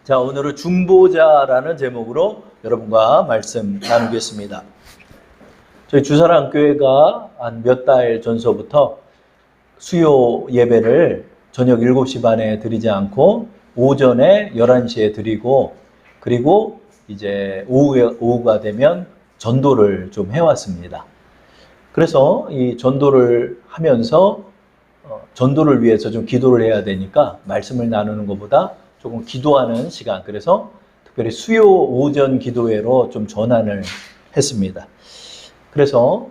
자, 오늘은 중보자라는 제목으로 여러분과 말씀 나누겠습니다. 저희 주사랑교회가 한 몇 달 전서부터 수요 예배를 저녁 7시 반에 드리지 않고 오전에 11시에 드리고, 그리고 이제 오후가 되면 전도를 좀 해왔습니다. 그래서 이 전도를 하면서 전도를 위해서 좀 기도를 해야 되니까 말씀을 나누는 것보다 조금 기도하는 시간, 그래서 특별히 수요 오전 기도회로 좀 전환을 했습니다. 그래서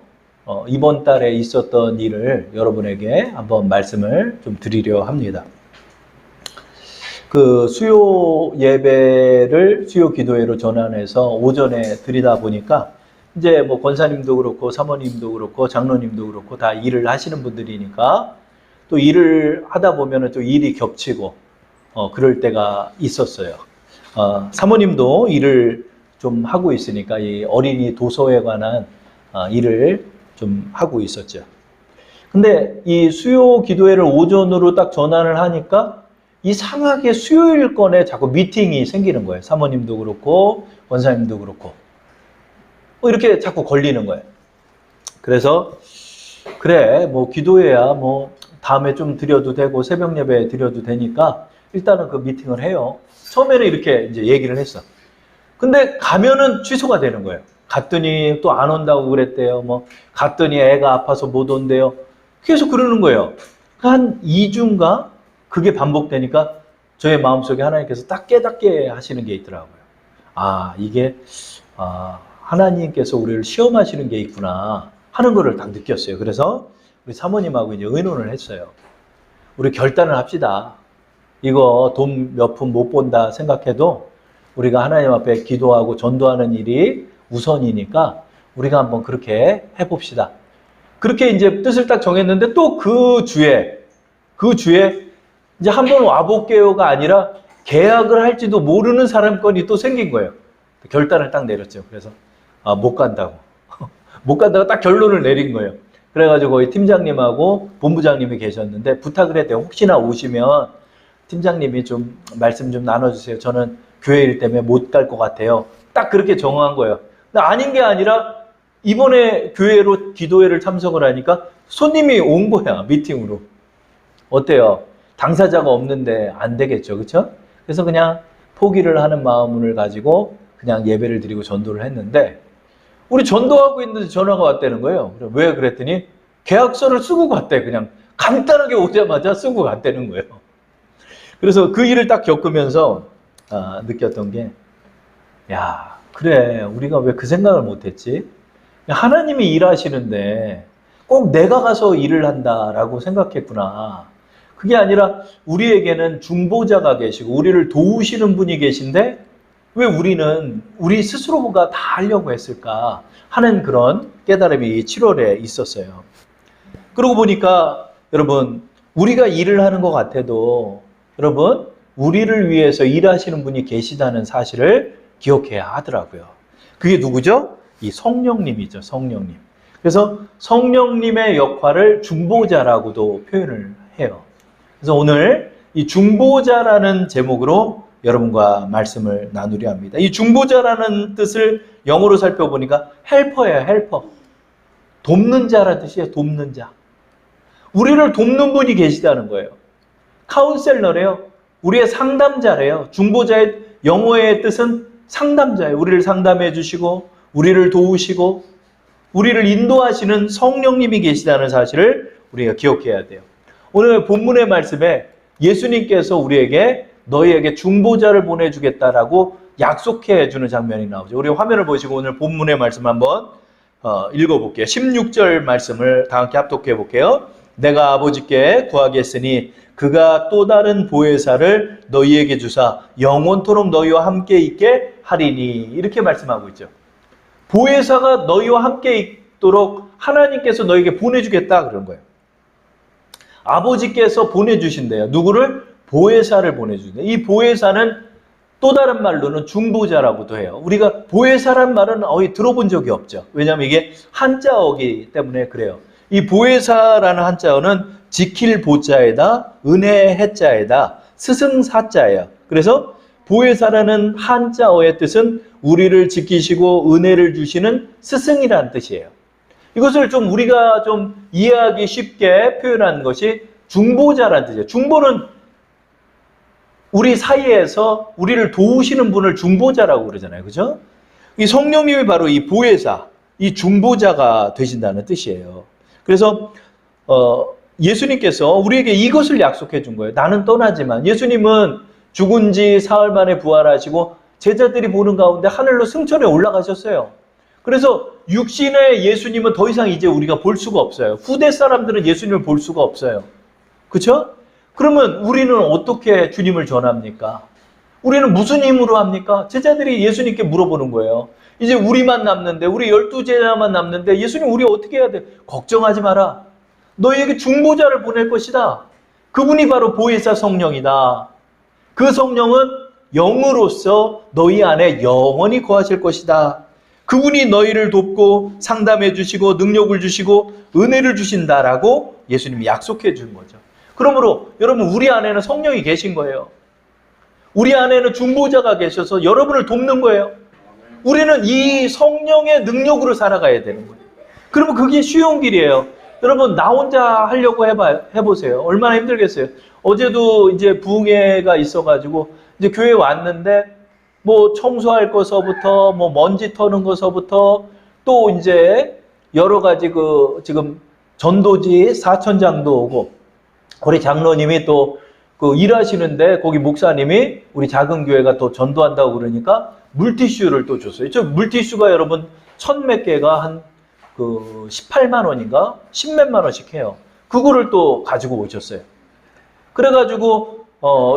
이번 달에 있었던 일을 여러분에게 한번 말씀을 좀 드리려 합니다. 그 수요 예배를 수요 기도회로 전환해서 오전에 드리다 보니까 이제 뭐 권사님도 그렇고 사모님도 그렇고 장로님도 그렇고 다 일을 하시는 분들이니까 또 일을 하다 보면은 또 일이 겹치고 그럴 때가 있었어요. 사모님도 일을 좀 하고 있으니까 이 어린이 도서에 관한 일을 좀 하고 있었죠. 근데 이 수요 기도회를 오전으로 딱 전환을 하니까 이상하게 수요일권에 자꾸 미팅이 생기는 거예요. 사모님도 그렇고 원사님도 그렇고 이렇게 자꾸 걸리는 거예요. 그래서 그래 뭐 기도회야 뭐 다음에 좀 드려도 되고 새벽 예배 드려도 되니까 일단은 그 미팅을 해요. 처음에는 이렇게 이제 얘기를 했어. 근데 가면은 취소가 되는 거예요. 갔더니 또 안 온다고 그랬대요. 뭐 갔더니 애가 아파서 못 온대요. 계속 그러는 거예요. 한 2주인가 그게 반복되니까 저의 마음속에 하나님께서 딱 깨닫게 하시는 게 있더라고요. 이게 하나님께서 우리를 시험하시는 게 있구나 하는 거를 딱 느꼈어요. 그래서 우리 사모님하고 이제 의논을 했어요. 우리 결단을 합시다. 이거 돈 몇 푼 못 본다 생각해도 우리가 하나님 앞에 기도하고 전도하는 일이 우선이니까 우리가 한번 그렇게 해봅시다. 그렇게 이제 뜻을 딱 정했는데 또 그 주에 이제 한번 와볼게요가 아니라 계약을 할지도 모르는 사람건이 또 생긴 거예요. 결단을 딱 내렸죠. 그래서 못 간다고. 못 간다고 딱 결론을 내린 거예요. 그래가지고 거기 팀장님하고 본부장님이 계셨는데 부탁을 했대요. 혹시나 오시면 팀장님이 좀 말씀 좀 나눠주세요. 저는 교회 일 때문에 못 갈 것 같아요. 딱 그렇게 정한 거예요. 근데 아닌 게 아니라 이번에 교회로 기도회를 참석을 하니까 손님이 온 거야. 미팅으로. 어때요? 당사자가 없는데 안 되겠죠. 그렇죠? 그래서 그냥 포기를 하는 마음을 가지고 그냥 예배를 드리고 전도를 했는데 우리 전도하고 있는데 전화가 왔다는 거예요. 왜 그랬더니 계약서를 쓰고 갔대. 그냥 간단하게 오자마자 쓰고 갔다는 거예요. 그래서 그 일을 딱 겪으면서 느꼈던 게, 야, 그래, 우리가 왜 그 생각을 못했지? 하나님이 일하시는데 꼭 내가 가서 일을 한다라고 생각했구나. 그게 아니라 우리에게는 중보자가 계시고 우리를 도우시는 분이 계신데 왜 우리는 우리 스스로가 다 하려고 했을까 하는 그런 깨달음이 7월에 있었어요. 그러고 보니까 여러분, 우리가 일을 하는 것 같아도 여러분, 우리를 위해서 일하시는 분이 계시다는 사실을 기억해야 하더라고요. 그게 누구죠? 이 성령님이죠, 성령님. 그래서 성령님의 역할을 중보자라고도 표현을 해요. 그래서 오늘 이 중보자라는 제목으로 여러분과 말씀을 나누려 합니다. 이 중보자라는 뜻을 영어로 살펴보니까 헬퍼예요, 헬퍼. 돕는 자라는 뜻이에요, 돕는 자. 우리를 돕는 분이 계시다는 거예요. 카운셀러래요. 우리의 상담자래요. 중보자의 영어의 뜻은 상담자예요. 우리를 상담해 주시고 우리를 도우시고 우리를 인도하시는 성령님이 계시다는 사실을 우리가 기억해야 돼요. 오늘 본문의 말씀에 예수님께서 우리에게 너희에게 중보자를 보내주겠다라고 약속해 주는 장면이 나오죠. 우리 화면을 보시고 오늘 본문의 말씀 한번 읽어볼게요. 16절 말씀을 다 함께 합독해 볼게요. 내가 아버지께 구하겠으니 그가 또 다른 보혜사를 너희에게 주사 영원토록 너희와 함께 있게 하리니, 이렇게 말씀하고 있죠. 보혜사가 너희와 함께 있도록 하나님께서 너희에게 보내주겠다 그런 거예요. 아버지께서 보내주신대요. 누구를? 보혜사를 보내주신대요. 이 보혜사는 또 다른 말로는 중보자라고도 해요. 우리가 보혜사란 말은 들어본 적이 없죠. 왜냐하면 이게 한자어기 때문에 그래요. 이 보혜사라는 한자어는 지킬 보자에다 은혜 해자에다 스승사자예요. 그래서 보혜사라는 한자어의 뜻은 우리를 지키시고 은혜를 주시는 스승이라는 뜻이에요. 이것을 좀 우리가 좀 이해하기 쉽게 표현한 것이 중보자라는 뜻이에요. 중보는 우리 사이에서 우리를 도우시는 분을 중보자라고 그러잖아요. 그죠? 이 성령님이 바로 이 보혜사, 이 중보자가 되신다는 뜻이에요. 그래서 예수님께서 우리에게 이것을 약속해 준 거예요. 나는 떠나지만 예수님은 죽은 지 사흘 만에 부활하시고 제자들이 보는 가운데 하늘로 승천해 올라가셨어요. 그래서 육신의 예수님은 더 이상 이제 우리가 볼 수가 없어요. 후대 사람들은 예수님을 볼 수가 없어요. 그렇죠? 그러면 우리는 어떻게 주님을 전합니까? 우리는 무슨 힘으로 합니까? 제자들이 예수님께 물어보는 거예요. 이제 우리만 남는데, 우리 12제자만 남는데 예수님 우리 어떻게 해야 돼? 걱정하지 마라. 너희에게 중보자를 보낼 것이다. 그분이 바로 보혜사 성령이다. 그 성령은 영으로서 너희 안에 영원히 거하실 것이다. 그분이 너희를 돕고 상담해 주시고 능력을 주시고 은혜를 주신다라고 예수님이 약속해 준 거죠. 그러므로 여러분 우리 안에는 성령이 계신 거예요. 우리 안에는 중보자가 계셔서 여러분을 돕는 거예요. 우리는 이 성령의 능력으로 살아가야 되는 거예요. 그러면 그게 쉬운 길이에요. 여러분 나 혼자 하려고 해보세요. 얼마나 힘들겠어요. 어제도 이제 부흥회가 있어가지고 이제 교회 왔는데 뭐 청소할 거서부터 뭐 먼지 터는 거서부터 또 이제 여러 가지 그 지금 전도지 사천장도 오고 우리 장로님이 또 그 일하시는데 거기 목사님이 우리 작은 교회가 또 전도한다고 그러니까 물티슈를 또 줬어요. 저 물티슈가 여러분 1000몇 개가 한 그 18만 원인가 10몇만 원씩 해요. 그거를 또 가지고 오셨어요. 그래가지고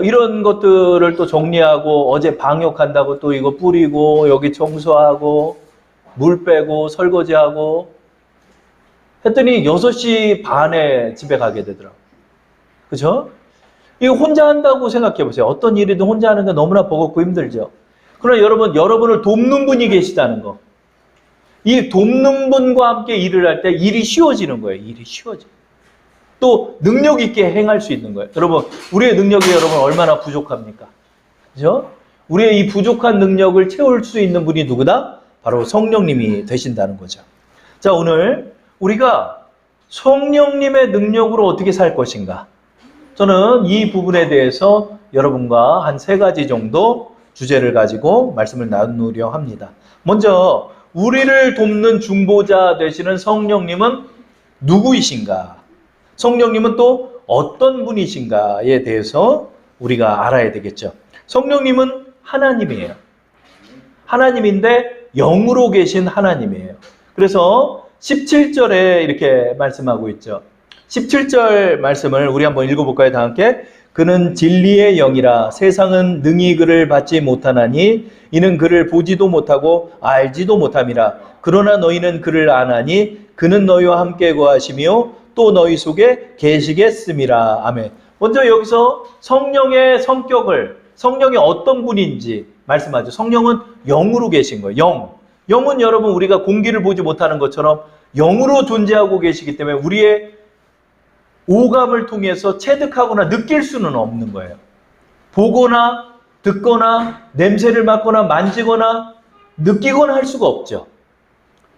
이런 것들을 또 정리하고 어제 방역한다고 또 이거 뿌리고 여기 청소하고 물 빼고 설거지하고 했더니 6시 반에 집에 가게 되더라고요. 그죠? 이거 혼자 한다고 생각해 보세요. 어떤 일이든 혼자 하는 게 너무나 버겁고 힘들죠. 그러나 여러분을 돕는 분이 계시다는 거. 이 돕는 분과 함께 일을 할 때 일이 쉬워지는 거예요. 일이 쉬워져. 또 능력 있게 행할 수 있는 거예요. 여러분, 우리의 능력이 여러분 얼마나 부족합니까? 그죠? 우리의 이 부족한 능력을 채울 수 있는 분이 누구다? 바로 성령님이 되신다는 거죠. 자, 오늘 우리가 성령님의 능력으로 어떻게 살 것인가? 저는 이 부분에 대해서 여러분과 한 3가지 정도 주제를 가지고 말씀을 나누려 합니다. 먼저 우리를 돕는 중보자 되시는 성령님은 누구이신가? 성령님은 또 어떤 분이신가에 대해서 우리가 알아야 되겠죠. 성령님은 하나님이에요. 하나님인데 영으로 계신 하나님이에요. 그래서 17절에 이렇게 말씀하고 있죠. 17절 말씀을 우리 한번 읽어볼까요? 다 함께. 그는 진리의 영이라 세상은 능히 그를 받지 못하나니 이는 그를 보지도 못하고 알지도 못함이라. 그러나 너희는 그를 아나니 그는 너희와 함께 거하시며 또 너희 속에 계시겠음이라. 아멘. 먼저 여기서 성령의 성격을, 성령이 어떤 분인지 말씀하죠. 성령은 영으로 계신 거예요. 영. 영은 여러분 우리가 공기를 보지 못하는 것처럼 영으로 존재하고 계시기 때문에 우리의 오감을 통해서 체득하거나 느낄 수는 없는 거예요. 보거나 듣거나 냄새를 맡거나 만지거나 느끼거나 할 수가 없죠.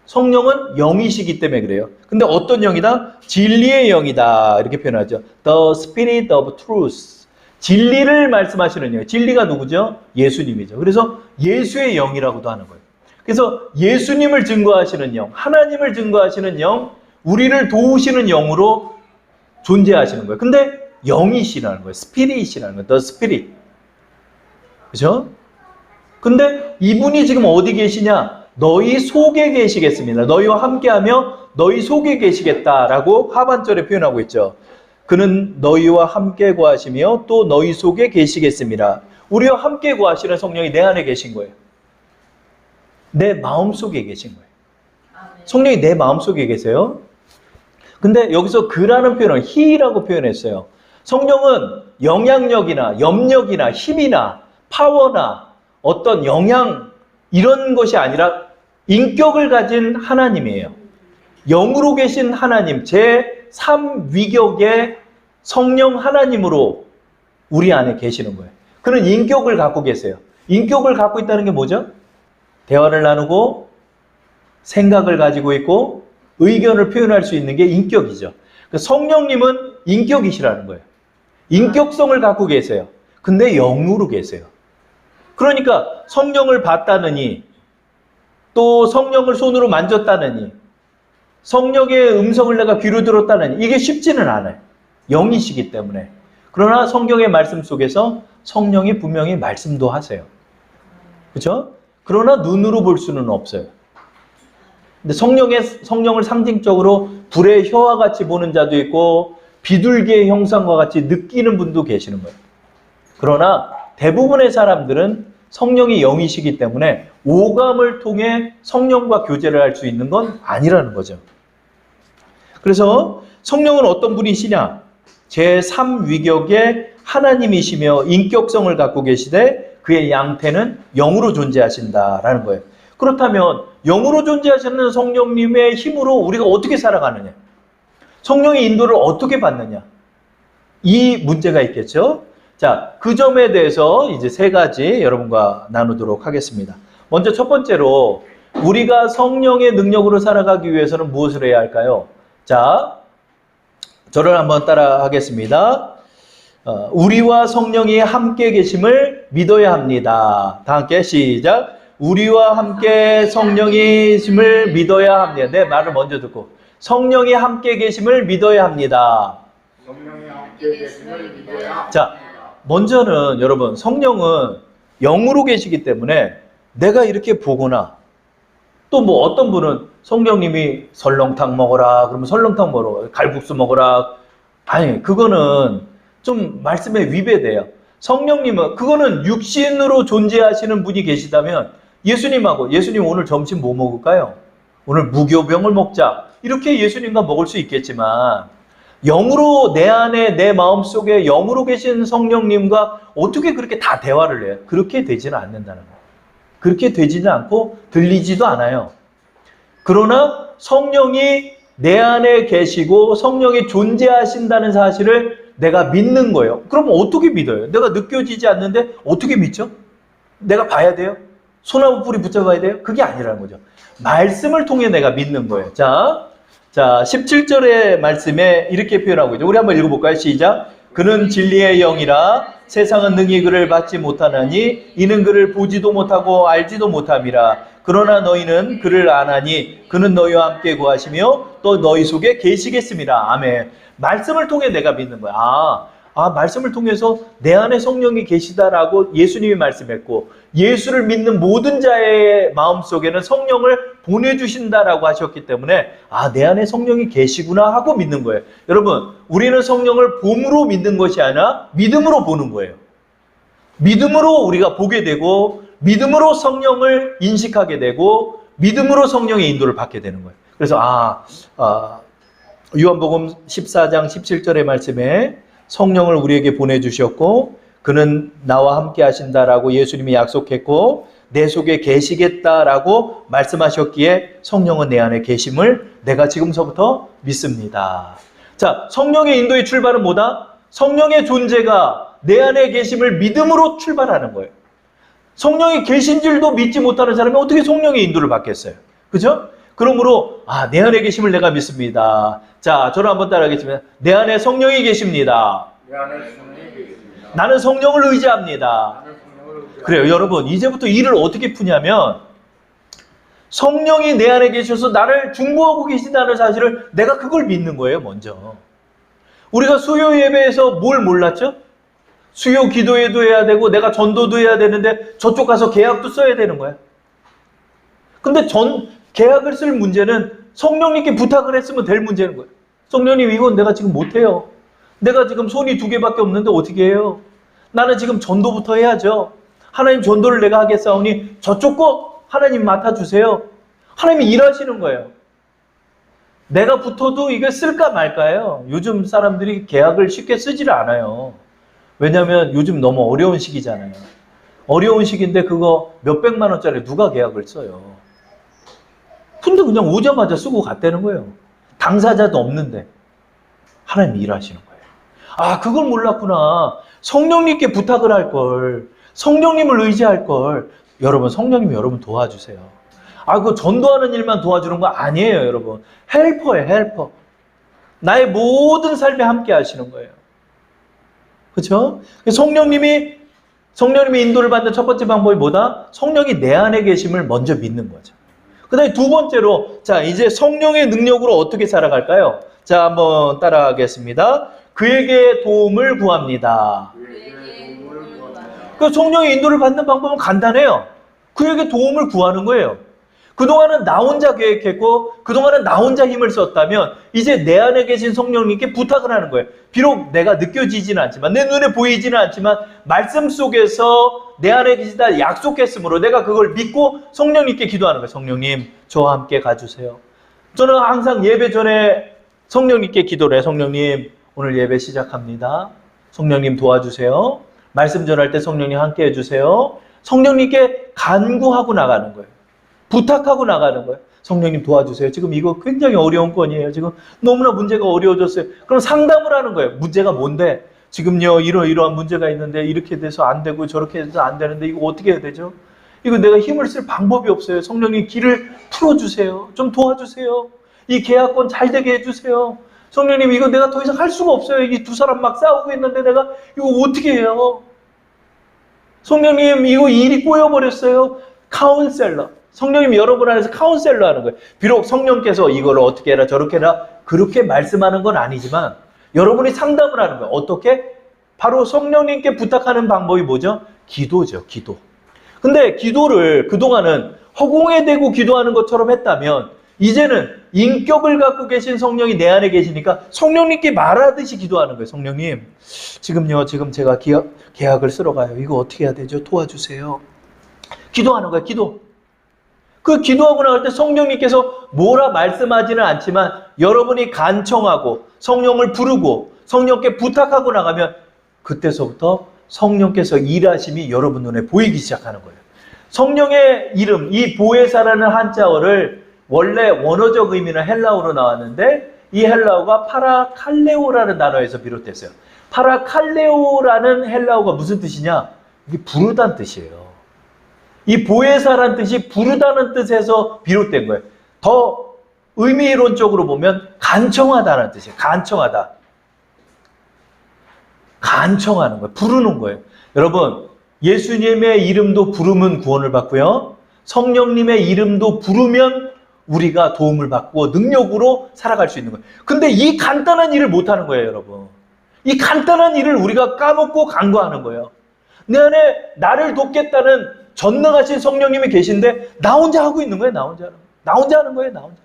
성령은 영이시기 때문에 그래요. 근데 어떤 영이다? 진리의 영이다. 이렇게 표현하죠. The Spirit of Truth. 진리를 말씀하시는 영. 진리가 누구죠? 예수님이죠. 그래서 예수의 영이라고도 하는 거예요. 그래서 예수님을 증거하시는 영, 하나님을 증거하시는 영, 우리를 도우시는 영으로 존재하시는 거예요. 근데 영이시라는 거예요. 스피릿이라는 거예요. The Spirit. 그죠? 근데 이분이 지금 어디 계시냐? 너희 속에 계시겠습니다. 너희와 함께하며 너희 속에 계시겠다라고 하반절에 표현하고 있죠. 그는 너희와 함께 거하시며 또 너희 속에 계시겠습니다. 우리와 함께 거하시는 성령이 내 안에 계신 거예요. 내 마음속에 계신 거예요. 성령이 내 마음속에 계세요. 근데 여기서 그라는 표현을 he라고 표현했어요. 성령은 영향력이나 염력이나 힘이나 파워나 어떤 영향 이런 것이 아니라 인격을 가진 하나님이에요. 영으로 계신 하나님, 제3위격의 성령 하나님으로 우리 안에 계시는 거예요. 그런 인격을 갖고 계세요. 인격을 갖고 있다는 게 뭐죠? 대화를 나누고 생각을 가지고 있고 의견을 표현할 수 있는 게 인격이죠. 성령님은 인격이시라는 거예요. 인격성을 갖고 계세요. 근데 영으로 계세요. 그러니까 성령을 봤다느니 또 성령을 손으로 만졌다느니 성령의 음성을 내가 귀로 들었다느니 이게 쉽지는 않아요. 영이시기 때문에. 그러나 성경의 말씀 속에서 성령이 분명히 말씀도 하세요. 그렇죠? 그러나 눈으로 볼 수는 없어요. 근데 성령을 상징적으로 불의 혀와 같이 보는 자도 있고 비둘기의 형상과 같이 느끼는 분도 계시는 거예요. 그러나 대부분의 사람들은 성령이 영이시기 때문에 오감을 통해 성령과 교제를 할 수 있는 건 아니라는 거죠. 그래서 성령은 어떤 분이시냐? 제3위격의 하나님이시며 인격성을 갖고 계시되 그의 양태는 영으로 존재하신다라는 거예요. 그렇다면 영으로 존재하시는 성령님의 힘으로 우리가 어떻게 살아가느냐? 성령의 인도를 어떻게 받느냐? 이 문제가 있겠죠? 자, 그 점에 대해서 이제 세 가지 여러분과 나누도록 하겠습니다. 먼저 첫 번째로 우리가 성령의 능력으로 살아가기 위해서는 무엇을 해야 할까요? 자, 저를 한번 따라 하겠습니다. 우리와 성령이 함께 계심을 믿어야 합니다. 다 함께 시작. 우리와 함께 성령이 계심을 믿어야 합니다. 내 말을 먼저 듣고 성령이 함께 계심을 믿어야 합니다. 성령이 함께 계심을 믿어야 합니다. 자, 먼저는 여러분 성령은 영으로 계시기 때문에 내가 이렇게 보거나 또 뭐 어떤 분은 성령님이 설렁탕 먹어라 그러면 설렁탕 먹어라 갈국수 먹어라 아니 그거는 좀 말씀에 위배돼요. 성령님은 그거는 육신으로 존재하시는 분이 계시다면 예수님하고 예수님 오늘 점심 뭐 먹을까요? 오늘 무교병을 먹자 이렇게 예수님과 먹을 수 있겠지만 영으로 내 안에 내 마음속에 영으로 계신 성령님과 어떻게 그렇게 다 대화를 해요? 그렇게 되지는 않는다는 거예요. 그렇게 되지는 않고 들리지도 않아요. 그러나 성령이 내 안에 계시고 성령이 존재하신다는 사실을 내가 믿는 거예요. 그럼 어떻게 믿어요? 내가 느껴지지 않는데 어떻게 믿죠? 내가 봐야 돼요? 소나무 뿌리 붙잡아야 돼요? 그게 아니라는 거죠. 말씀을 통해 내가 믿는 거예요. 자, 17절의 말씀에 이렇게 표현하고 있죠. 우리 한번 읽어볼까요? 시작. 그는 진리의 영이라 세상은 능히 그를 받지 못하나니 이는 그를 보지도 못하고 알지도 못함이라. 그러나 너희는 그를 아나니 그는 너희와 함께 구하시며 또 너희 속에 계시겠습니다. 아멘. 말씀을 통해 내가 믿는 거야. 말씀을 통해서 내 안에 성령이 계시다라고 예수님이 말씀했고 예수를 믿는 모든 자의 마음속에는 성령을 보내주신다라고 하셨기 때문에 내 안에 성령이 계시구나 하고 믿는 거예요. 여러분, 우리는 성령을 봄으로 믿는 것이 아니라 믿음으로 보는 거예요. 믿음으로 우리가 보게 되고 믿음으로 성령을 인식하게 되고 믿음으로 성령의 인도를 받게 되는 거예요. 그래서 요한복음 14장 17절의 말씀에 성령을 우리에게 보내주셨고 그는 나와 함께 하신다라고 예수님이 약속했고 내 속에 계시겠다라고 말씀하셨기에 성령은 내 안에 계심을 내가 지금서부터 믿습니다. 자, 성령의 인도의 출발은 뭐다? 성령의 존재가 내 안에 계심을 믿음으로 출발하는 거예요. 성령이 계신 줄도 믿지 못하는 사람이 어떻게 성령의 인도를 받겠어요? 그죠? 그러므로 내 안에 계심을 내가 믿습니다. 자, 저를 한번 따라하겠습니다. 내 안에 성령이 계십니다. 내 안에 성령이 계십니다. 나는 성령을 의지합니다. 그래요, 여러분. 이제부터 일을 어떻게 푸냐면 성령이 내 안에 계셔서 나를 중보하고 계신다는 사실을 내가 그걸 믿는 거예요, 먼저. 우리가 수요 예배에서 뭘 몰랐죠? 수요 기도회도 해야 되고 내가 전도도 해야 되는데 저쪽 가서 계약도 써야 되는 거야. 근데 계약을 쓸 문제는 성령님께 부탁을 했으면 될 문제는 거예요. 성령님 이건 내가 지금 못해요. 내가 지금 손이 2개밖에 없는데 어떻게 해요? 나는 지금 전도부터 해야죠. 하나님 전도를 내가 하겠사오니 저쪽 거 하나님 맡아주세요. 하나님이 일하시는 거예요. 내가 붙어도 이게 쓸까 말까요? 요즘 사람들이 계약을 쉽게 쓰지를 않아요. 왜냐하면 요즘 너무 어려운 시기잖아요. 어려운 시기인데 그거 몇백만 원짜리 누가 계약을 써요. 근데 그냥 오자마자 쓰고 갔다는 거예요. 당사자도 없는데 하나님이 일하시는 거예요. 그걸 몰랐구나. 성령님께 부탁을 할 걸. 성령님을 의지할 걸. 여러분, 성령님이 여러분 도와주세요. 그 전도하는 일만 도와주는 거 아니에요, 여러분. 헬퍼예요, 헬퍼. 나의 모든 삶에 함께 하시는 거예요. 그렇죠? 성령님이 인도를 받는 첫 번째 방법이 뭐다? 성령이 내 안에 계심을 먼저 믿는 거죠. 그 다음에 두 번째로, 자, 이제 성령의 능력으로 어떻게 살아갈까요? 자, 한번 따라하겠습니다. 그에게 도움을 구합니다. 그 성령의 인도를 받는 방법은 간단해요. 그에게 도움을 구하는 거예요. 그동안은 나 혼자 계획했고 그동안은 나 혼자 힘을 썼다면 이제 내 안에 계신 성령님께 부탁을 하는 거예요. 비록 내가 느껴지지는 않지만, 내 눈에 보이지는 않지만 말씀 속에서 내 안에 계시다 약속했으므로 내가 그걸 믿고 성령님께 기도하는 거예요. 성령님, 저와 함께 가주세요. 저는 항상 예배 전에 성령님께 기도를 해요. 성령님, 오늘 예배 시작합니다. 성령님 도와주세요. 말씀 전할 때 성령님 함께 해주세요. 성령님께 간구하고 나가는 거예요. 부탁하고 나가는 거예요. 성령님 도와주세요. 지금 이거 굉장히 어려운 건이에요. 지금 너무나 문제가 어려워졌어요. 그럼 상담을 하는 거예요. 문제가 뭔데? 지금요 이러한 문제가 있는데 이렇게 돼서 안 되고 저렇게 해서 안 되는데 이거 어떻게 해야 되죠? 이거 내가 힘을 쓸 방법이 없어요. 성령님 길을 풀어주세요. 좀 도와주세요. 이 계약권 잘 되게 해주세요. 성령님, 이거 내가 더 이상 할 수가 없어요. 이 두 사람 막 싸우고 있는데 내가 이거 어떻게 해요? 성령님, 이거 일이 꼬여버렸어요. 카운셀러. 성령님이 여러분 안에서 카운셀러 하는 거예요. 비록 성령께서 이거를 어떻게 해라 저렇게 해라 그렇게 말씀하는 건 아니지만 여러분이 상담을 하는 거예요. 어떻게? 바로 성령님께 부탁하는 방법이 뭐죠? 기도죠. 기도. 근데 기도를 그동안은 허공에 대고 기도하는 것처럼 했다면 이제는 인격을 갖고 계신 성령이 내 안에 계시니까 성령님께 말하듯이 기도하는 거예요. 성령님, 지금 제가 계약을 쓰러 가요. 이거 어떻게 해야 되죠? 도와주세요. 기도하는 거예요. 기도. 그 기도하고 나갈 때 성령님께서 뭐라 말씀하지는 않지만 여러분이 간청하고 성령을 부르고 성령께 부탁하고 나가면 그때서부터 성령께서 일하심이 여러분 눈에 보이기 시작하는 거예요. 성령의 이름, 이 보에사라는 한자어를 원래 원어적 의미는 헬라어로 나왔는데 이 헬라어가 파라칼레오라는 단어에서 비롯됐어요. 파라칼레오라는 헬라어가 무슨 뜻이냐? 이게 부르다는 뜻이에요. 이 보혜사라는 뜻이 부르다는 뜻에서 비롯된 거예요. 더 의미론적으로 보면 간청하다는 뜻이에요. 간청하다. 간청하는 거예요. 부르는 거예요. 여러분, 예수님의 이름도 부르면 구원을 받고요. 성령님의 이름도 부르면 우리가 도움을 받고 능력으로 살아갈 수 있는 거예요. 근데 이 간단한 일을 못하는 거예요, 여러분. 이 간단한 일을 우리가 까먹고 간과하는 거예요. 내 안에 나를 돕겠다는 전능하신 성령님이 계신데 나 혼자 하고 있는 거예요. 나 혼자 하는 거예요. 나 혼자.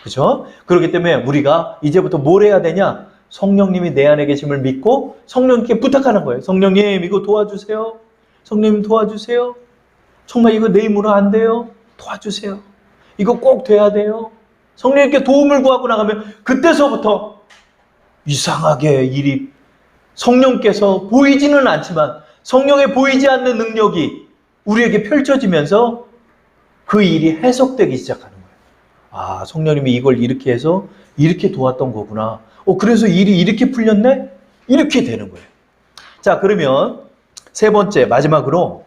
그렇죠? 그렇기 때문에 우리가 이제부터 뭘 해야 되냐? 성령님이 내 안에 계심을 믿고 성령님께 부탁하는 거예요. 성령님, 이거 도와주세요. 성령님 도와주세요. 정말 이거 내 힘으로 안 돼요. 도와주세요. 이거 꼭 돼야 돼요. 성령님께 도움을 구하고 나가면 그때서부터 이상하게 일이 성령께서 보이지는 않지만 성령의 보이지 않는 능력이 우리에게 펼쳐지면서 그 일이 해석되기 시작하는 거예요. 아, 성령님이 이걸 이렇게 해서 이렇게 도왔던 거구나. 그래서 일이 이렇게 풀렸네? 이렇게 되는 거예요. 자, 그러면 세 번째, 마지막으로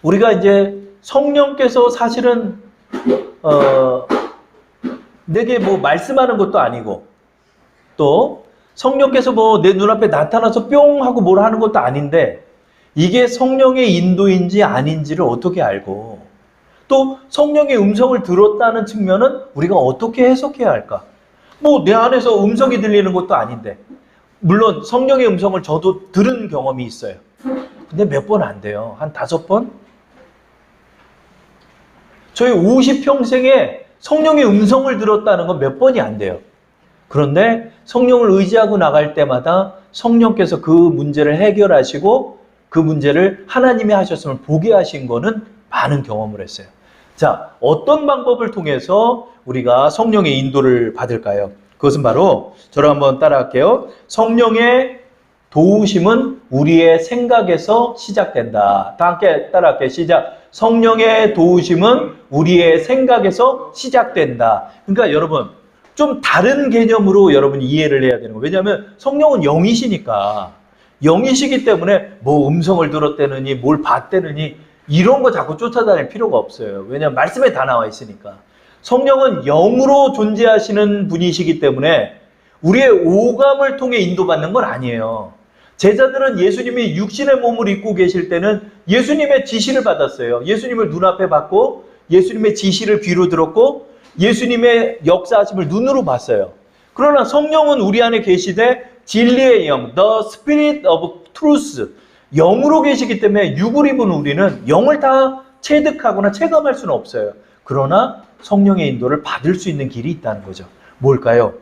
우리가 이제 성령께서 사실은 내게 뭐 말씀하는 것도 아니고 또 성령께서 뭐 내 눈앞에 나타나서 뿅 하고 뭘 하는 것도 아닌데 이게 성령의 인도인지 아닌지를 어떻게 알고 또 성령의 음성을 들었다는 측면은 우리가 어떻게 해석해야 할까? 뭐 내 안에서 음성이 들리는 것도 아닌데 물론 성령의 음성을 저도 들은 경험이 있어요. 근데 몇 번 안 돼요. 한 5번? 저희 50평생에 성령의 음성을 들었다는 건 몇 번이 안 돼요. 그런데 성령을 의지하고 나갈 때마다 성령께서 그 문제를 해결하시고 그 문제를 하나님이 하셨음을 보게 하신 거는 많은 경험을 했어요. 자, 어떤 방법을 통해서 우리가 성령의 인도를 받을까요? 그것은 바로 저를 한번 따라할게요. 성령의 도우심은 우리의 생각에서 시작된다. 다 함께 따라할게요. 시작. 성령의 도우심은 우리의 생각에서 시작된다. 그러니까 여러분 좀 다른 개념으로 여러분이 이해를 해야 되는 거예요. 왜냐하면 성령은 영이시니까 영이시기 때문에 뭐 음성을 들었다느니 뭘 봤다느니 이런 거 자꾸 쫓아다닐 필요가 없어요. 왜냐하면 말씀에 다 나와 있으니까. 성령은 영으로 존재하시는 분이시기 때문에 우리의 오감을 통해 인도받는 건 아니에요. 제자들은 예수님이 육신의 몸을 입고 계실 때는 예수님의 지시를 받았어요. 예수님을 눈앞에 봤고 예수님의 지시를 귀로 들었고 예수님의 역사하심을 눈으로 봤어요. 그러나 성령은 우리 안에 계시되 진리의 영, the spirit of truth, 영으로 계시기 때문에 육을 입은 우리는 영을 다 체득하거나 체감할 수는 없어요. 그러나 성령의 인도를 받을 수 있는 길이 있다는 거죠. 뭘까요?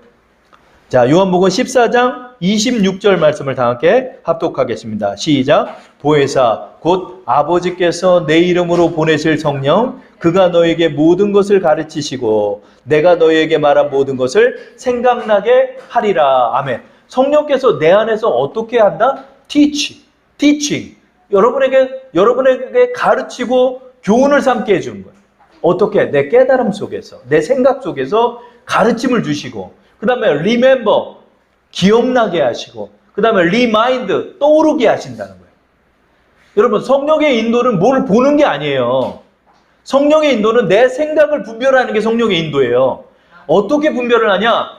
자, 요한복음 14장 26절 말씀을 다 함께 합독하겠습니다. 시작. 보혜사 곧 아버지께서 내 이름으로 보내실 성령 그가 너에게 모든 것을 가르치시고 내가 너에게 말한 모든 것을 생각나게 하리라. 아멘. 성령께서 내 안에서 어떻게 한다? teaching. 여러분에게 가르치고 교훈을 삼게 해주는 거예요. 어떻게? 내 깨달음 속에서, 내 생각 속에서 가르침을 주시고, 그 다음에 remember, 기억나게 하시고, 그 다음에 remind, 떠오르게 하신다는 거예요. 여러분, 성령의 인도는 뭘 보는 게 아니에요. 성령의 인도는 내 생각을 분별하는 게 성령의 인도예요. 어떻게 분별을 하냐?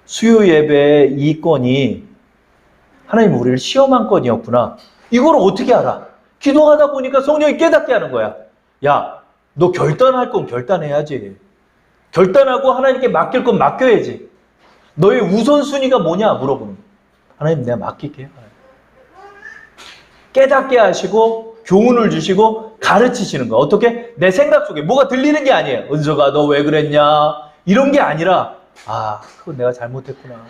수요 예배의 이 건이 하나님 우리를 시험한 건이었구나. 이걸 어떻게 알아? 기도하다 보니까 성령이 깨닫게 하는 거야. 야, 너 결단할 건 결단해야지. 결단하고 하나님께 맡길 건 맡겨야지. 너의 우선순위가 뭐냐 물어보는 거야. 하나님 내가 맡길게요. 깨닫게 하시고 교훈을 주시고 가르치시는 거야. 어떻게? 내 생각 속에 뭐가 들리는 게 아니에요. 은서가 너 왜 그랬냐? 이런 게 아니라 그건 내가 잘못했구나.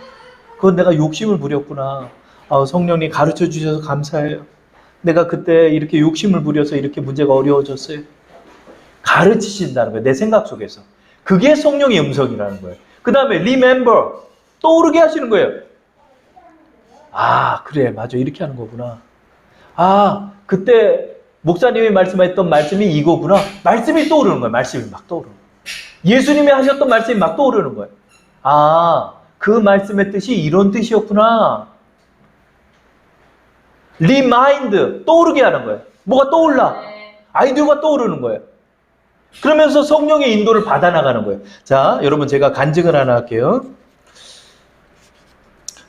그건 내가 욕심을 부렸구나. 성령님 가르쳐 주셔서 감사해요. 내가 그때 이렇게 욕심을 부려서 이렇게 문제가 어려워졌어요. 가르치신다는 거예요. 내 생각 속에서. 그게 성령의 음성이라는 거예요. 그 다음에 remember, 떠오르게 하시는 거예요. 그래 맞아 이렇게 하는 거구나. 그때 목사님이 말씀하셨던 말씀이 이거구나. 말씀이 떠오르는 거예요. 말씀이 막 떠오르는 거예요. 예수님이 하셨던 말씀이 막 떠오르는 거예요. 그 말씀의 뜻이 이런 뜻이었구나. remind, 떠오르게 하는 거예요. 뭐가 떠올라? 아이디어가 떠오르는 거예요. 그러면서 성령의 인도를 받아나가는 거예요. 자, 여러분 제가 간증을 하나 할게요.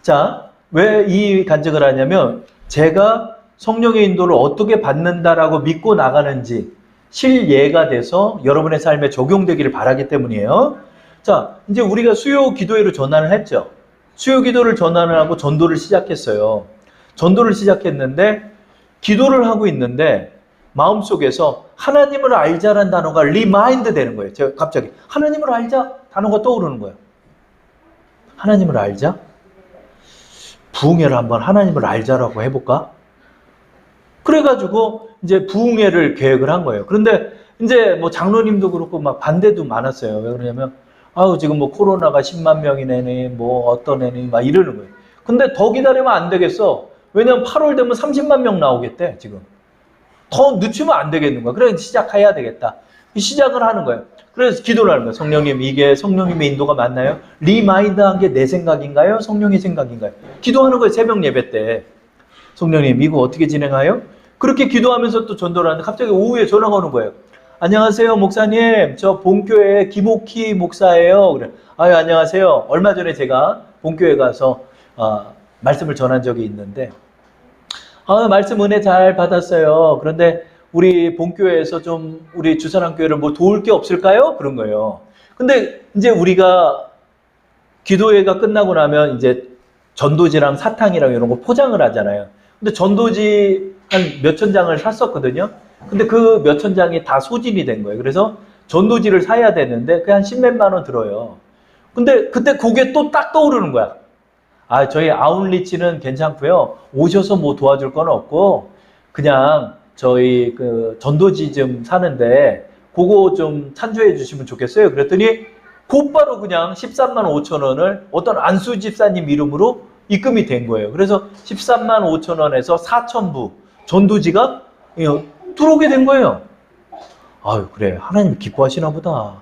자, 왜 이 간증을 하냐면 제가 성령의 인도를 어떻게 받는다라고 믿고 나가는지 실예가 돼서 여러분의 삶에 적용되기를 바라기 때문이에요. 자, 이제 우리가 수요 기도회로 전환을 했죠. 수요 기도를 전환을 하고 전도를 시작했어요. 전도를 시작했는데 기도를 하고 있는데 마음속에서 하나님을 알자라는 단어가 remind 되는 거예요. 제가 갑자기 하나님을 알자 단어가 떠오르는 거예요. 하나님을 알자? 부흥회를 한번 하나님을 알자라고 해볼까? 그래가지고 이제 부흥회를 계획을 한 거예요. 그런데 이제 뭐 장로님도 그렇고 막 반대도 많았어요. 왜 그러냐면 지금 뭐 코로나가 10만 명이네니 뭐 어떤 애니 막 이러는 거예요. 근데 더 기다리면 안 되겠어. 왜냐면 8월 되면 30만 명 나오겠대 지금. 더 늦추면 안 되겠는 거야. 그래 시작해야 되겠다. 시작을 하는 거예요. 그래서 기도를 하는 거예요. 성령님 이게 성령님의 인도가 맞나요? 리마인드한 게 내 생각인가요? 성령의 생각인가요? 기도하는 거예요. 새벽 예배 때. 성령님 이거 어떻게 진행하여? 그렇게 기도하면서 또 전도를 하는데 갑자기 오후에 전화가 오는 거예요. 안녕하세요 목사님 저 본교회 김옥희 목사예요. 그래. 안녕하세요. 얼마 전에 제가 본교회 가서 말씀을 전한 적이 있는데 말씀 은혜 잘 받았어요. 그런데 우리 본교회에서 좀 우리 주사랑교회를 뭐 도울 게 없을까요? 그런 거예요. 근데 이제 우리가 기도회가 끝나고 나면 이제 전도지랑 사탕이랑 이런 거 포장을 하잖아요. 근데 전도지 한 몇천 장을 샀었거든요. 근데 그 몇천 장이 다 소진이 된 거예요. 그래서 전도지를 사야 되는데 그게 한 10몇만 원 들어요. 근데 그때 그게 또 딱 떠오르는 거야. 저희 아웃리치는 괜찮고요. 오셔서 뭐 도와줄 건 없고 그냥 저희 그 전도지 좀 사는데 그거 좀 찬조해 주시면 좋겠어요. 그랬더니 곧바로 그냥 13만 5천 원을 어떤 안수 집사님 이름으로 입금이 된 거예요. 그래서 13만 5천 원에서 4,000부 전도지가 들어오게 된 거예요. 그래 하나님 기뻐하시나 보다.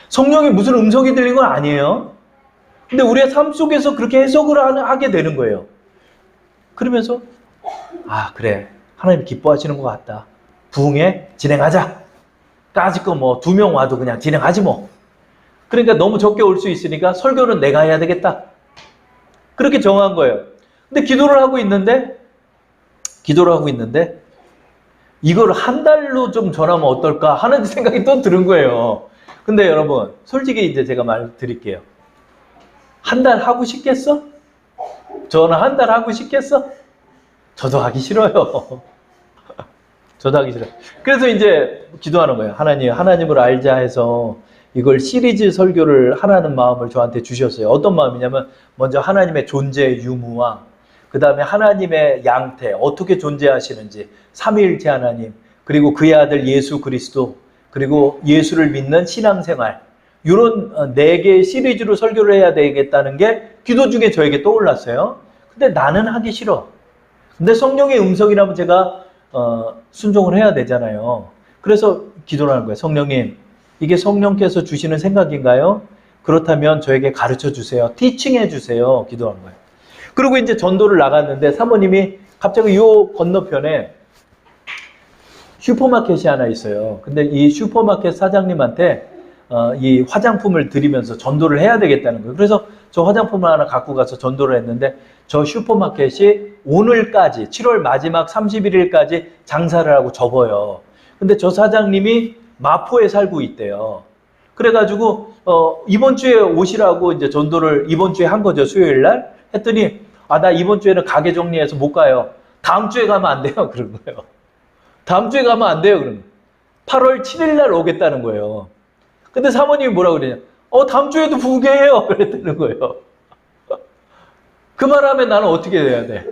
성령이 무슨 음성이 들린 건 아니에요. 근데 우리의 삶 속에서 그렇게 해석을 하게 되는 거예요. 그러면서 아 그래 하나님 기뻐하시는 것 같다. 부흥회 진행하자. 까짓 거 뭐 2명 와도 그냥 진행하지 뭐. 그러니까 너무 적게 올 수 있으니까 설교는 내가 해야 되겠다. 그렇게 정한 거예요. 근데 기도를 하고 있는데 이걸 한 달로 좀 전하면 어떨까 하는 생각이 또 드는 거예요. 근데 여러분 솔직히 이제 제가 말드릴게요. 한 달 하고 싶겠어? 저는 한 달 하고 싶겠어? 저도 하기 싫어요. 저도 하기 싫어요. 그래서 이제 기도하는 거예요. 하나님을 알자 해서 이걸 시리즈 설교를 하라는 마음을 저한테 주셨어요. 어떤 마음이냐면 먼저 하나님의 존재의 유무와 그 다음에 하나님의 양태, 어떻게 존재하시는지, 삼위일체 하나님, 그리고 그의 아들 예수 그리스도, 그리고 예수를 믿는 신앙생활, 이런 4개의 시리즈로 설교를 해야 되겠다는 게 기도 중에 저에게 떠올랐어요. 근데 나는 하기 싫어. 근데 성령의 음성이라면 제가 순종을 해야 되잖아요. 그래서 기도를 하는 거예요. 성령님, 이게 성령께서 주시는 생각인가요? 그렇다면 저에게 가르쳐 주세요. 티칭해 주세요. 기도하는 거예요. 그리고 이제 전도를 나갔는데 사모님이 갑자기 이 건너편에 슈퍼마켓이 하나 있어요. 근데 이 슈퍼마켓 사장님한테 이 화장품을 드리면서 전도를 해야 되겠다는 거예요. 그래서 저 화장품을 하나 갖고 가서 전도를 했는데 저 슈퍼마켓이 오늘까지 7월 마지막 31일까지 장사를 하고 접어요. 근데 저 사장님이 마포에 살고 있대요. 그래가지고 이번 주에 오시라고 이제 전도를 이번 주에 한 거죠. 수요일 날 했더니 나 이번 주에는 가게 정리해서 못 가요. 다음 주에 가면 안 돼요. 그런 거예요. 다음 주에 가면 안 돼요. 그런 거예요. 8월 7일 날 오겠다는 거예요. 근데 사모님이 뭐라고 그러냐? 다음 주에도 부흥회예요. 그랬다는 거예요. 그 말하면 나는 어떻게 해야 돼?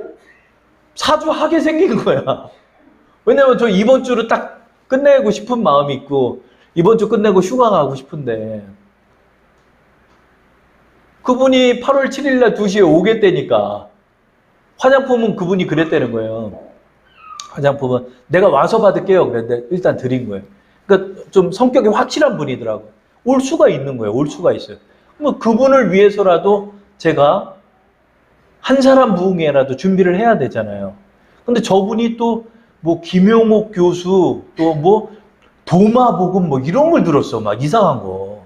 사주하게 생긴 거야. 왜냐면 저 이번 주를 딱 끝내고 싶은 마음이 있고 이번 주 끝내고 휴가 가고 싶은데 그분이 8월 7일 날 2시에 오겠다니까 화장품은 그분이 그랬다는 거예요. 화장품은 내가 와서 받을게요. 그랬는데 일단 드린 거예요. 그러니까 좀 성격이 확실한 분이더라고요. 올 수가 있는 거예요. 올 수가 있어요. 뭐 그분을 위해서라도 제가 한 사람 부흥회라도 준비를 해야 되잖아요. 근데 저분이 또 뭐 김용옥 교수 또 뭐 도마복음 뭐 이런 걸 들었어. 막 이상한 거.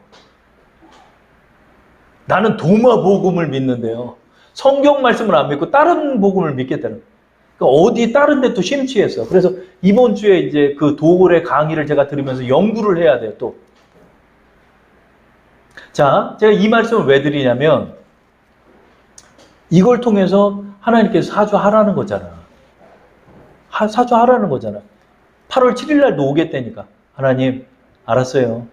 나는 도마복음을 믿는데요. 성경 말씀을 안 믿고 다른 복음을 믿겠다는 거예요. 그러니까 어디 다른 데 또 심취했어. 그래서 이번 주에 이제 그 도굴의 강의를 제가 들으면서 연구를 해야 돼요, 또. 자, 제가 이 말씀을 왜 드리냐면 이걸 통해서 하나님께서 사주하라는 거잖아. 사주하라는 거잖아. 8월 7일 날도 오겠다니까. 하나님, 알았어요.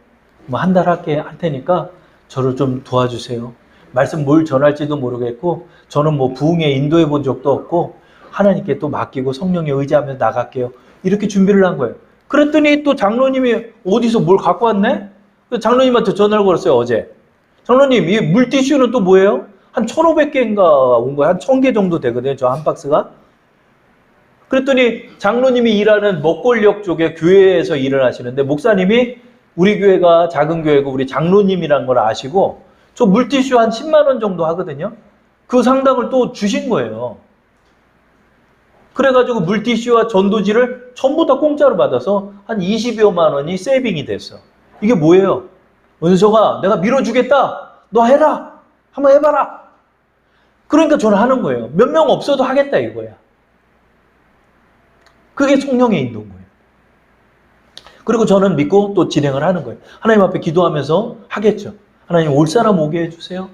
뭐 한 달 할 테니까 저를 좀 도와주세요. 말씀 뭘 전할지도 모르겠고 저는 뭐 부흥에 인도해 본 적도 없고 하나님께 또 맡기고 성령에 의지하면서 나갈게요. 이렇게 준비를 한 거예요. 그랬더니 또 장로님이 어디서 뭘 갖고 왔네? 장로님한테 전화를 걸었어요, 어제. 장로님, 이 물티슈는 또 뭐예요? 한 1,500개인가 온 거예요. 한 1,000개 정도 되거든요, 저 한 박스가. 그랬더니 장로님이 일하는 먹골역 쪽에 교회에서 일을 하시는데 목사님이 우리 교회가 작은 교회고 우리 장로님이란 걸 아시고 저 물티슈 한 10만 원 정도 하거든요. 그 상담을 또 주신 거예요. 그래가지고 물티슈와 전도지를 전부 다 공짜로 받아서 한 20여만 원이 세이빙이 됐어. 이게 뭐예요? 은서가 내가 밀어주겠다. 너 해라. 한번 해봐라. 그러니까 저는 하는 거예요. 몇 명 없어도 하겠다 이거야. 그게 성령의 인도인 거예요. 그리고 저는 믿고 또 진행을 하는 거예요. 하나님 앞에 기도하면서 하겠죠. 하나님 올 사람 오게 해주세요.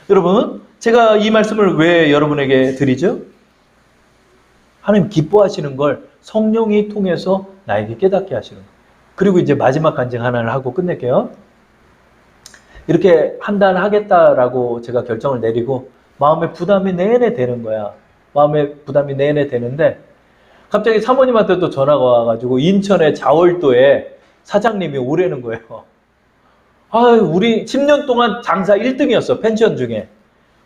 여러분, 제가 이 말씀을 왜 여러분에게 드리죠? 하나님 기뻐하시는 걸 성령이 통해서 나에게 깨닫게 하시는 거예요. 그리고 이제 마지막 간증 하나를 하고 끝낼게요. 이렇게 한 달 하겠다라고 제가 결정을 내리고 마음에 부담이 내내 되는 거야. 마음에 부담이 내내 되는데 갑자기 사모님한테 또 전화가 와가지고 인천의 자월도에 사장님이 오라는 거예요. 우리 10년 동안 장사 1등이었어, 펜션 중에.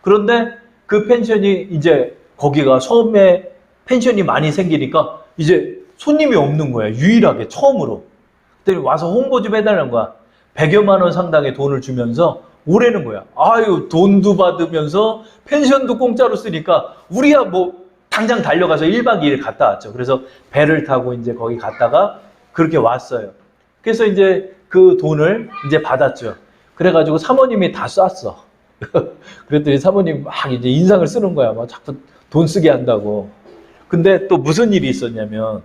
그런데 그 펜션이 이제 거기가 처음에 펜션이 많이 생기니까 이제 손님이 없는 거야. 유일하게 처음으로. 그랬더니 와서 홍보 좀 해달라는 거야. 100여만 원 상당의 돈을 주면서 올해는 뭐야? 아유, 돈도 받으면서 펜션도 공짜로 쓰니까 우리야 뭐 당장 달려가서 1박 2일 갔다 왔죠. 그래서 배를 타고 이제 거기 갔다가 그렇게 왔어요. 그래서 이제 그 돈을 이제 받았죠. 그래가지고 사모님이 다 쐈어. 그랬더니 사모님 막 이제 인상을 쓰는 거야. 막 자꾸 돈 쓰게 한다고. 근데 또 무슨 일이 있었냐면,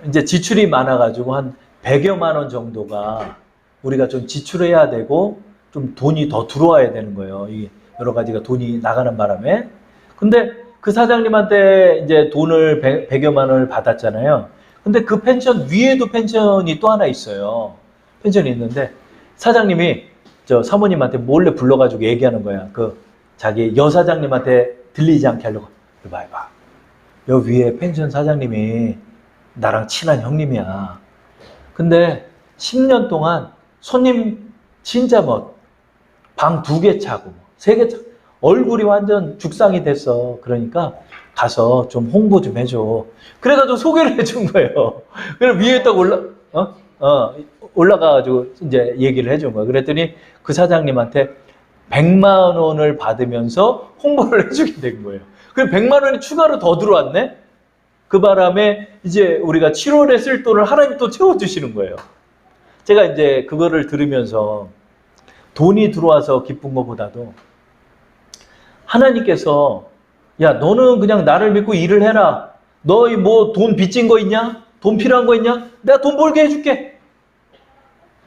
이제 지출이 많아가지고 한 100여만 원 정도가 우리가 좀 지출해야 되고 좀 돈이 더 들어와야 되는 거예요. 이 여러 가지가 돈이 나가는 바람에. 근데 그 사장님한테 이제 돈을 100여만 원을 받았잖아요. 근데 그 펜션 위에도 펜션이 또 하나 있어요. 펜션이 있는데 사장님이 저 사모님한테 몰래 불러가지고 얘기하는 거야. 그 자기 여사장님한테 들리지 않게 하려고. 이봐. 여기 위에 펜션 사장님이 나랑 친한 형님이야. 근데 10년 동안 손님 진짜 뭐 방 2개 차고 3개 차고 얼굴이 완전 죽상이 됐어. 그러니까 가서 좀 홍보 좀 해줘. 그래가지고 소개를 해준 거예요. 그래서 위에 딱 올라가가지고 이제 얘기를 해준 거야. 그랬더니 그 사장님한테 100만 원을 받으면서 홍보를 해주게 된 거예요. 그럼 100만 원이 추가로 더 들어왔네? 그 바람에 이제 우리가 7월에 쓸 돈을 하나님 또 채워주시는 거예요. 제가 이제 그거를 들으면서 돈이 들어와서 기쁜 것보다도 하나님께서 야, 너는 그냥 나를 믿고 일을 해라. 너 뭐 돈 빚진 거 있냐? 돈 필요한 거 있냐? 내가 돈 벌게 해줄게.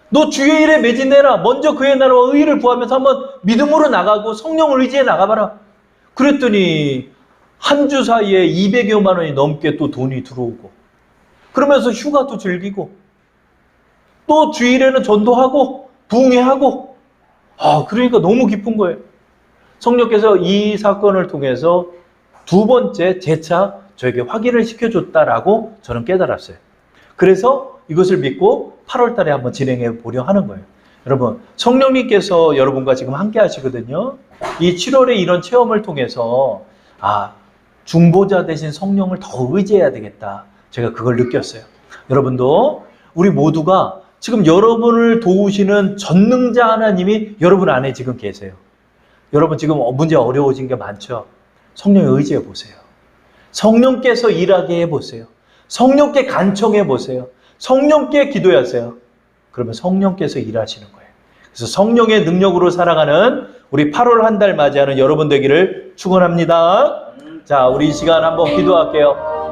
너 주의 일에 매진해라. 먼저 그의 나라와 의의를 구하면서 한번 믿음으로 나가고 성령을 의지해 나가봐라. 그랬더니 한 주 사이에 200여만 원이 넘게 또 돈이 들어오고 그러면서 휴가도 즐기고 또 주일에는 전도하고 부흥회하고 그러니까 너무 기쁜 거예요. 성령께서 이 사건을 통해서 2번째 재차 저에게 확인을 시켜줬다라고 저는 깨달았어요. 그래서 이것을 믿고 8월 달에 한번 진행해 보려 하는 거예요. 여러분, 성령님께서 여러분과 지금 함께 하시거든요. 이 7월에 이런 체험을 통해서 중보자 대신 성령을 더 의지해야 되겠다. 제가 그걸 느꼈어요. 여러분도 우리 모두가 지금 여러분을 도우시는 전능자 하나님이 여러분 안에 지금 계세요. 여러분 지금 문제 어려워진 게 많죠? 성령에 의지해 보세요. 성령께서 일하게 해보세요. 성령께 간청해 보세요. 성령께 기도하세요. 그러면 성령께서 일하시는 거예요. 그래서 성령의 능력으로 살아가는 우리 8월 한 달 맞이하는 여러분 되기를 축원합니다. 자, 우리 이 시간 한번 기도할게요.